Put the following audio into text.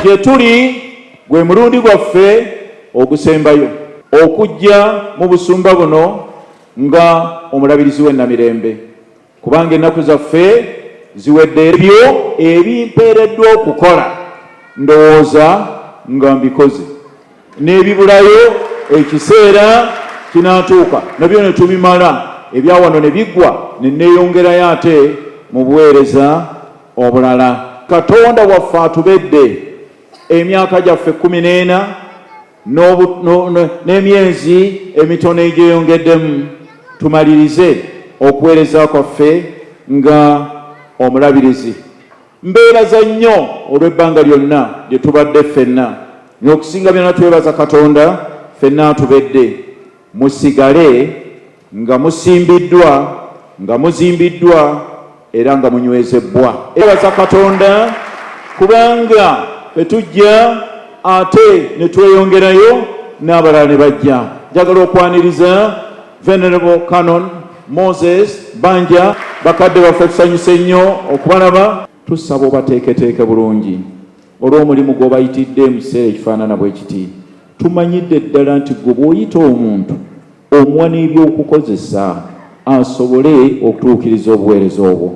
gye tuli gwe mulundi gwaffe ogusembayo okujja mu busumba buno nga omulabirizi w'ennamirembe, kubanga ennaku zaffe ziwedde. Ebyo ebimpeereddwa okukola ndowooza nga mbikoze, n'ebibulayo ekiseera kinaatuuka nabyo ne tubimala, ebya wano ne biggwa ne neeyongerayo ate mu buweereza obulala. Katonda waffe atubedde emyaka gyaffe 14 n'emyezi emitono egyeyongeddemu, tumalirize okuweereza kwaffe nga omulabirizi. Mbeeraza nnyo olw'ebbanga lyonna lye tubadde ffenna, n'okusinga byonna twebaza Katonda ffenna atubedde. Musigale nga musimbiddwa, nga muzimbiddwa era nga munywezebbwa. Ebaza Katonda kubanga fetujja ate ne tweyongerayo n'abalala ne bajja. Njagala okwaniriza Venerable Canon Moses Banja, bakadde baffe tusanyuse nnyo okubalaba. Tusaba obateeketeeke bulungi olw'omulimu gw'obayitidde mu kiseera ekifaanana bwe kiti. Tumanyidde ddala nti gwe bw'oyita omuntu omuwa n'ebyokukozesa asobole okutuukiriza obuweereza obwo.